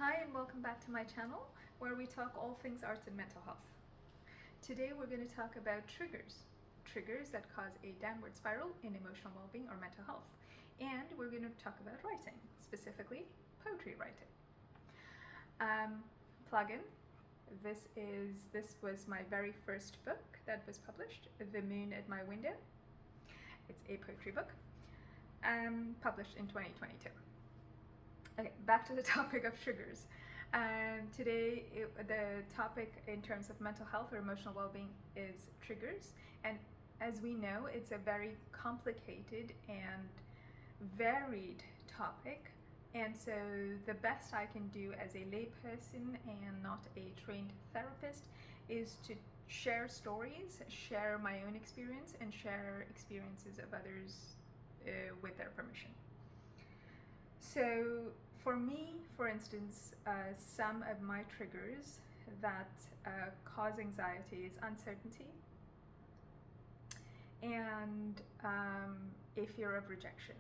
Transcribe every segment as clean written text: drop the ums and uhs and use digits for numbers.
Hi and welcome back to my channel where we talk all things arts and mental health. Today we're going to talk about triggers that cause a downward spiral in emotional well-being or mental health. And we're going to talk about writing, specifically poetry writing. Plug-in. This was my very first book that was published, The Moon at My Window. It's a poetry book, published in 2022. Okay, back to the topic of triggers. Today, the topic in terms of mental health or emotional well-being is triggers. And as we know, it's a very complicated and varied topic. And so the best I can do as a layperson and not a trained therapist is to share stories, share my own experience, and share experiences of others with their permission. So for me, for instance, some of my triggers that cause anxiety is uncertainty and a fear of rejection.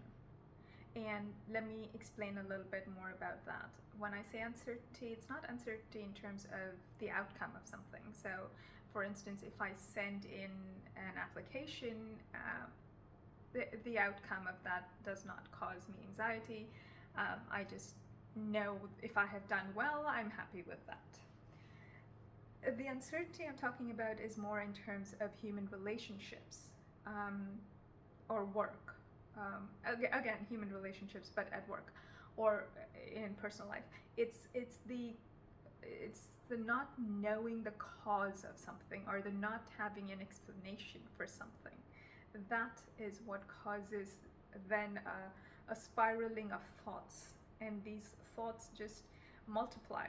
And let me explain a little bit more about that. When I say uncertainty, it's not uncertainty in terms of the outcome of something. So for instance, if I send in an application, the outcome of that does not cause me anxiety. I just know if I have done well, I'm happy with that. The uncertainty I'm talking about is more in terms of human relationships or work. Again, human relationships, but at work or in personal life. It's the not knowing the cause of something or the not having an explanation for something. That is what causes then a spiraling of thoughts, and these thoughts just multiply.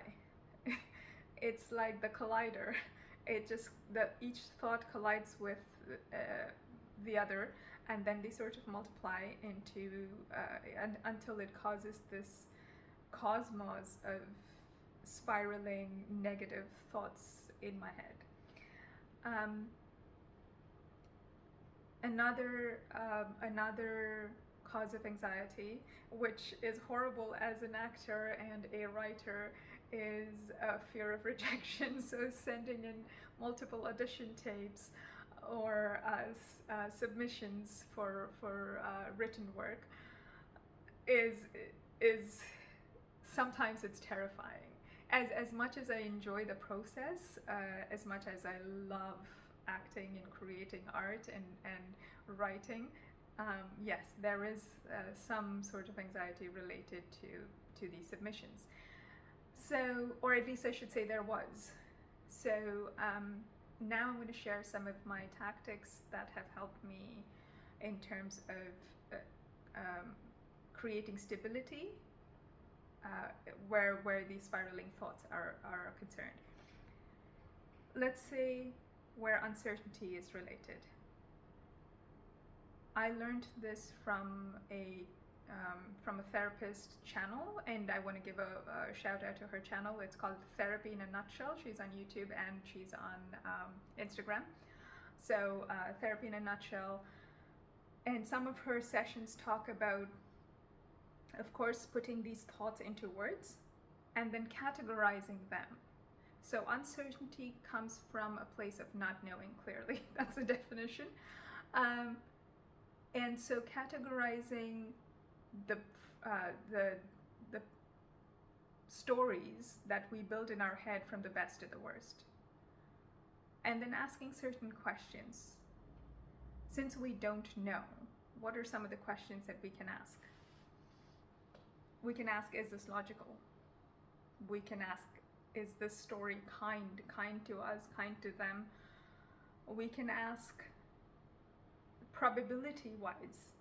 It's like the collider. Each thought collides with the other, and then they sort of multiply into until it causes this cosmos of spiraling negative thoughts in my head. Another cause of anxiety, which is horrible as an actor and a writer, is a fear of rejection. So sending in multiple audition tapes or submissions for written work is sometimes it's terrifying. As much as I enjoy the process, as much as I love acting and creating art and writing, yes, there is some sort of anxiety related to these submissions. So, or at least I should say there was. So now I'm going to share some of my tactics that have helped me in terms of creating stability where these spiraling thoughts are concerned. Let's say where uncertainty is related. I learned this from a therapist channel, and I want to give a shout out to her channel. It's called Therapy in a Nutshell. She's on YouTube and she's on Instagram. So Therapy in a Nutshell, and some of her sessions talk about, of course, putting these thoughts into words and then categorizing them. So uncertainty comes from a place of not knowing clearly. That's the definition. And so categorizing the stories that we build in our head from the best to the worst. And then asking certain questions. Since we don't know, what are some of the questions that we can ask? We can ask, is this logical? We can ask, is this story kind to us, kind to them? We can ask probability-wise.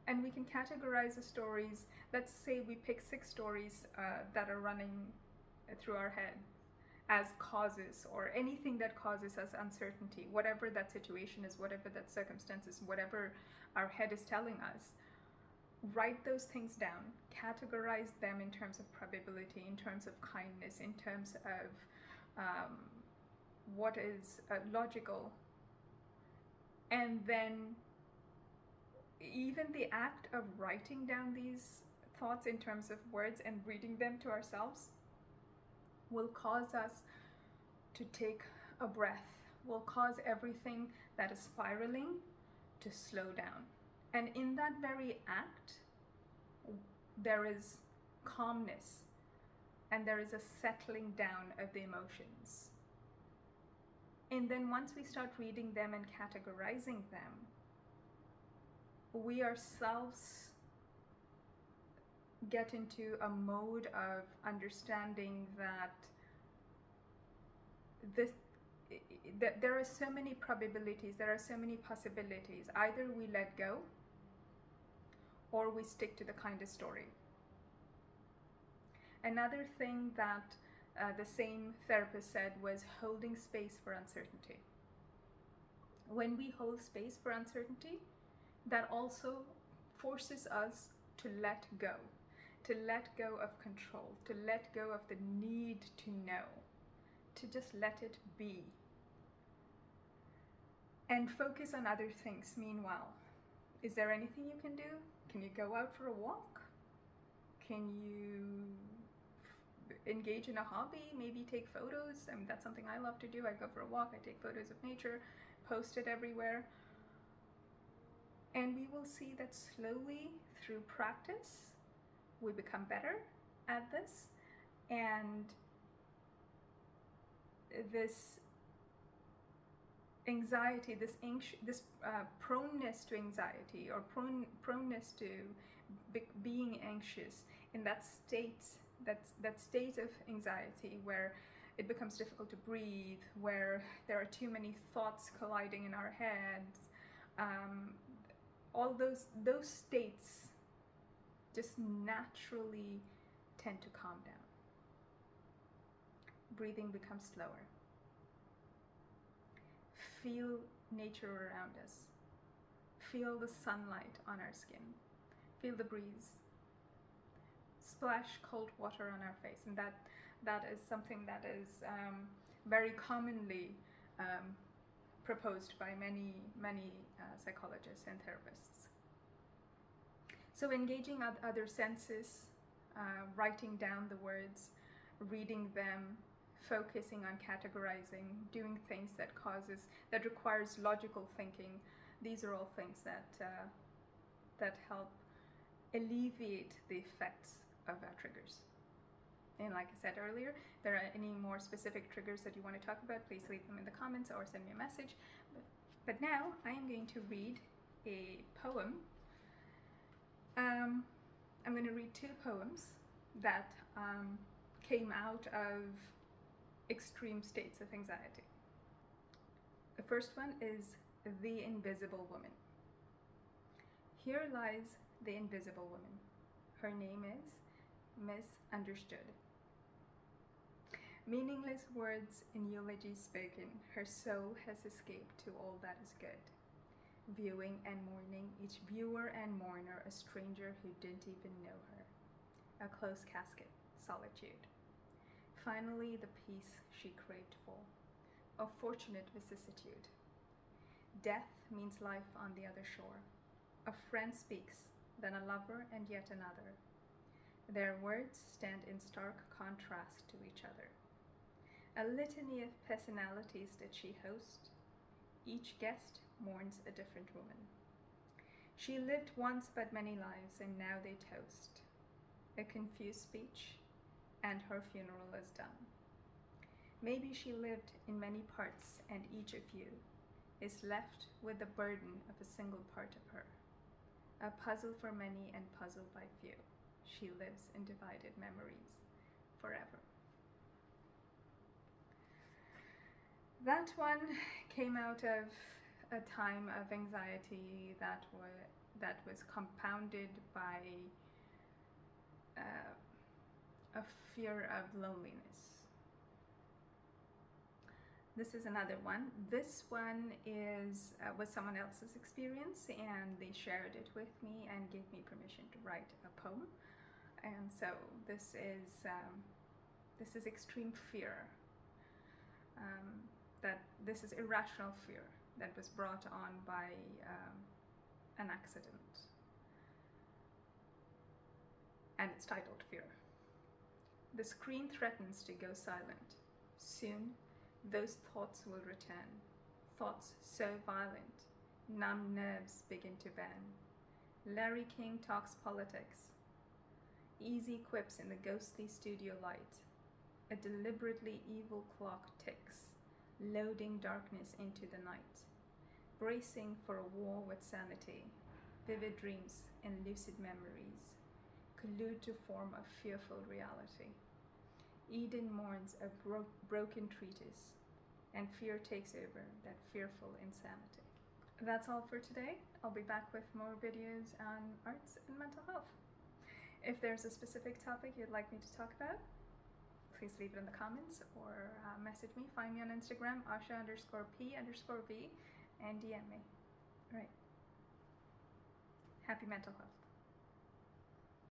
And we can categorize the stories. Let's say we pick 6 stories that are running through our head as causes, or anything that causes us uncertainty, whatever that situation is, whatever that circumstance is, whatever our head is telling us. Write those things down, categorize them in terms of probability, in terms of kindness, in terms of what is logical. And then even the act of writing down these thoughts in terms of words and reading them to ourselves will cause us to take a breath, will cause everything that is spiraling to slow down. And in that very act, there is calmness and there is a settling down of the emotions. And then once we start reading them and categorizing them, we ourselves get into a mode of understanding that there are so many probabilities, there are so many possibilities. Either we let go or we stick to the kind of story. Another thing that the same therapist said was holding space for uncertainty. When we hold space for uncertainty, that also forces us to let go of control, to let go of the need to know, to just let it be. And focus on other things meanwhile. Is there anything you can do? Can you go out for a walk? Can you engage in a hobby? Maybe take photos. I mean, that's something I love to do. I go for a walk, I take photos of nature, post it everywhere. And we will see that slowly through practice, we become better at this. And this anxiety, this proneness to anxiety, or proneness to being anxious, in that state of anxiety where it becomes difficult to breathe, where there are too many thoughts colliding in our heads, all those states just naturally tend to calm down. Breathing becomes slower. Feel nature around us. Feel the sunlight on our skin. Feel the breeze. Splash cold water on our face. And that is something that is very commonly proposed by many psychologists and therapists. So engaging other senses, writing down the words, reading them, focusing on categorizing, doing things that requires logical thinking. These are all things that help alleviate the effects of our triggers. And like I said earlier, if there are any more specific triggers that you want to talk about, please leave them in the comments or send me a message. But now I am going to read a poem. I'm going to read two poems that came out of extreme states of anxiety. The first one is The Invisible Woman. Here lies the invisible woman. Her name is Misunderstood. Meaningless words in eulogy spoken, her soul has escaped to all that is good. Viewing and mourning, each viewer and mourner a stranger who didn't even know her. A close casket, solitude. Finally, the peace she craved for. A fortunate vicissitude. Death means life on the other shore. A friend speaks, then a lover, and yet another. Their words stand in stark contrast to each other. A litany of personalities did she host. Each guest mourns a different woman. She lived once but many lives, and now they toast. A confused speech, and her funeral is done. Maybe she lived in many parts, and each of you is left with the burden of a single part of her. A puzzle for many and puzzled by few. She lives in divided memories forever. That one came out of a time of anxiety that was compounded by a fear of loneliness. This is another one. This one was someone else's experience, and they shared it with me and gave me permission to write a poem. And so this is extreme fear. This is irrational fear that was brought on by an accident. and it's titled Fear. The screen threatens to go silent. Soon, those thoughts will return. Thoughts so violent, numb nerves begin to burn. Larry King talks politics. Easy quips in the ghostly studio light. A deliberately evil clock ticks, loading darkness into the night. Bracing for a war with sanity, vivid dreams and lucid memories collude to form a fearful reality. Eden mourns a broken treatise, and fear takes over that fearful insanity. That's all for today. I'll be back with more videos on arts and mental health. If there's a specific topic you'd like me to talk about, please leave it in the comments or message me. Find me on Instagram, Asha_P_V, and DM me. All right. Happy mental health.